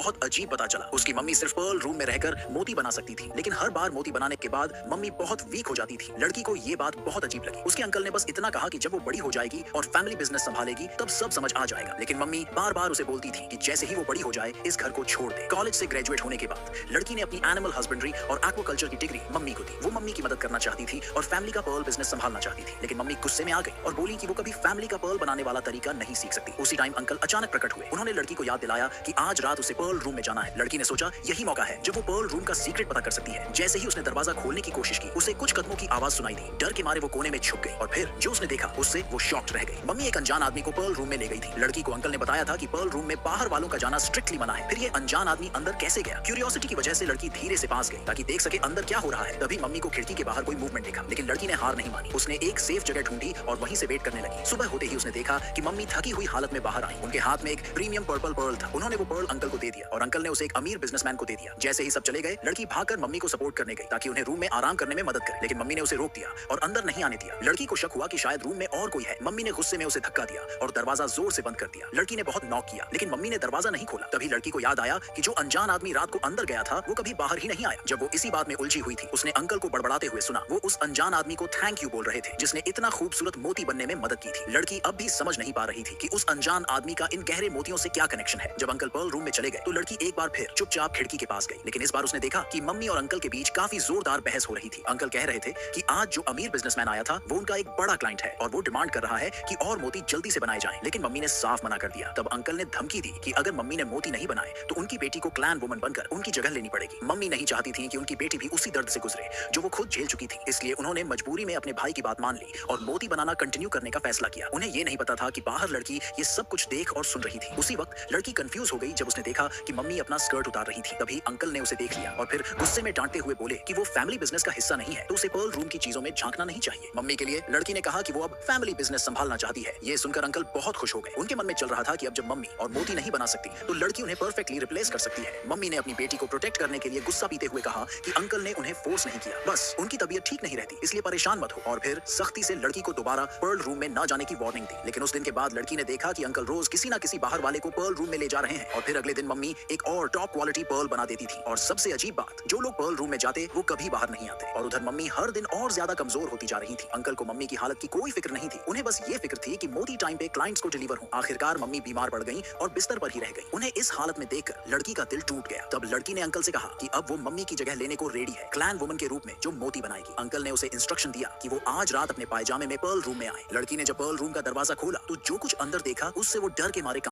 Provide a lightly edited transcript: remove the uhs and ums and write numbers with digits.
बहुत अजीब पता चला। उसकी मम्मी सिर्फ पर्ल रूम में रहकर मोती बना सकती थी, लेकिन हर बार मोती बनाने के बाद मम्मी बहुत वीक हो जाती थी। लड़की को ये बात बहुत अजीब लगी। उसके अंकल ने बस इतना कहा कि जब वो बड़ी हो जाएगी और फैमिली बिजनेस संभालेगी तब सब समझ आ जाएगा, लेकिन मम्मी बार बार उसे बोलती थी कि जैसे ही वो बड़ी हो जाए इस घर को छोड़ दे। कॉलेज से ग्रेजुएट होने के बाद लड़की ने अपनी एनिमल हस्बेंड्री और एक्वाकल्चर की डिग्री मम्मी को दी। वो मम्मी की मदद करना चाहती थी और फैमिली का पर्ल बिजनेस संभालना चाहती थी, लेकिन मम्मी गुस्से में आ गई और बोली कि वो कभी फैमिली का पर्ल बनाने वाला तरीका नहीं सीख सकती। उसी टाइम अंकल अचानक प्रकट हुए। उन्होंने लड़की को याद दिलाया कि आज रात उसे पर्ल रूम में जाना है। लड़की ने सोचा यही मौका है जब वो पर्ल रूम का सीक्रेट पता कर सकती है। जैसे ही उसने दरवाजा खोलने की कोशिश की उसे कुछ कदमों की आवाज सुनाई दी। डर के मारे वो कोने में छुप गई और फिर जो उसने देखा उससे वो शॉक्ड रह गई। मम्मी एक अनजान आदमी को पर्ल रूम में ले गई थी। लड़की को अंकल ने बताया था कि पर्ल रूम में बाहर वालों का जाना स्ट्रिक्टली मना है। फिर ये अनजान आदमी अंदर कैसे गया? क्यूरियोसिटी की वजह से लड़की धीरे से पास गई ताकि देख सके अंदर क्या हो रहा है। तभी मम्मी को खिड़की के बाहर कोई मूवमेंट दिखा, लेकिन लड़की ने हार नहीं मानी। उसने एक सेफ जगह ढूंढी और वहीं से वेट करने लगी। सुबह होते ही उसने देखा कि मम्मी थकी हुई हालत में बाहर आई। उनके हाथ में एक प्रीमियम पर्पल पर्ल था। उन्होंने वो पर्ल अंकल को दे दिया और अंकल ने उसे एक अमीर बिजनेसमैन को दे दिया। जैसे ही सब चले गए लड़की भागकर मम्मी को सपोर्ट करने गई ताकि उन्हें रूम में आराम करने में मदद करे, लेकिन मम्मी ने उसे रोक दिया और अंदर नहीं आने दिया। लड़की को शक हुआ कि शायद रूम में और कोई है। मम्मी ने गुस्से में उसे धक्का दिया और दरवाजा जोर से बंद कर दिया। लड़की ने बहुत नॉक किया, लेकिन मम्मी ने दरवाजा नहीं खोला। तभी लड़की को याद आया कि जो अनजान आदमी रात को अंदर गया था वो कभी बाहर ही नहीं आया। जब वो इसी बात में उलझी हुई थी उसने अंकल को बड़बड़ाते हुए सुना। वो उस अनजान आदमी को थैंक यू बोल रहे थे जिसने इतना खूबसूरत मोती बनने में मदद की थी। लड़की अब भी समझ नहीं पा रही थी कि उस अनजान आदमी का इन गहरे मोतियों से क्या कनेक्शन है। जब अंकल पर्ल रूम में चले गए तो लड़की एक बार फिर चुपचाप खिड़की के पास गई, लेकिन इस बार उसने देखा कि मम्मी और अंकल के बीच काफी जोरदार बहस हो रही थी। अंकल कह रहे थे कि आज जो अमीर बिजनेसमैन आया था वो उनका एक बड़ा क्लाइंट है और वो डिमांड कर रहा है कि और मोती जल्दी से बनाए जाएं, लेकिन मम्मी ने साफ मना कर दिया। तब अंकल ने धमकी दी कि अगर मम्मी ने मोती नहीं बनाए तो उनकी बेटी को क्लैन वुमन बनकर उनकी जगह लेनी पड़ेगी। मम्मी नहीं चाहती थी कि उनकी बेटी भी उसी दर्द से गुजरे जो वो खुद झेल चुकी थी, इसलिए उन्होंने मजबूरी में अपने भाई की बात मान ली और मोती बनाना कंटिन्यू करने का फैसला किया। उन्हें ये नहीं पता था कि बाहर लड़की ये सब कुछ देख और सुन रही थी। उसी वक्त लड़की कंफ्यूज हो गई जब उसने देखा कि मम्मी अपना स्कर्ट उतार रही थी। तभी अंकल ने उसे देख लिया और फिर गुस्से में डांटते हुए बोले कि वो फैमिली बिजनेस का हिस्सा नहीं है तो उसे पर्ल रूम की चीजों में झांकना नहीं चाहिए। मम्मी के लिए लड़की ने कहा कि वो अब फैमिली बिजनेस संभालना चाहती है। ये सुनकर अंकल बहुत खुश हो गए। उनके मन में चल रहा था कि अब जब मम्मी और मोती नहीं बना सकती तो लड़की उन्हें परफेक्टली रिप्लेस कर सकती है। मम्मी ने अपनी बेटी को प्रोटेक्ट करने के लिए गुस्सा पीते हुए कहा कि अंकल ने उन्हें फोर्स नहीं किया, बस उनकी तबीयत ठीक नहीं रहती इसलिए परेशान मत हो, और फिर सख्ती से लड़की को दोबारा पर्ल रूम में न जाने की वार्निंग दी। लेकिन उस दिन के बाद लड़की ने देखा कि अंकल रोज किसी न किसी बाहर वाले को पर्ल रूम में ले जा रहे हैं और फिर अगले दिन मम्मी एक और टॉप क्वालिटी पर्ल बना देती थी। और सबसे अजीब बात, जो लोग पर्ल रूम में जाते वो कभी बाहर नहीं आते। और उधर मम्मी हर दिन और ज्यादा कमजोर होती जा रही थी। अंकल को मम्मी की हालत की कोई फिक्र नहीं थी, उन्हें बस ये फिक्र थी कि मोती टाइम पे क्लाइंट्स को डिलीवर हो। आखिरकार मम्मी बीमार पड़ गई और बिस्तर पर ही रह गई। उन्हें इस हालत में देखकर लड़की का दिल टूट गया। तब लड़की ने अंकल से कहा कि अब वो मम्मी की जगह लेने को रेडी है, क्लैन वुमन के रूप में जो मोती बनाएगी। अंकल ने उसे इंस्ट्रक्शन दिया कि वो आज रात अपने पायजामे में पर्ल रूम में आए। लड़की ने जब पर्ल रूम का दरवाजा खोला तो जो कुछ अंदर देखा उससे वो डर के मारे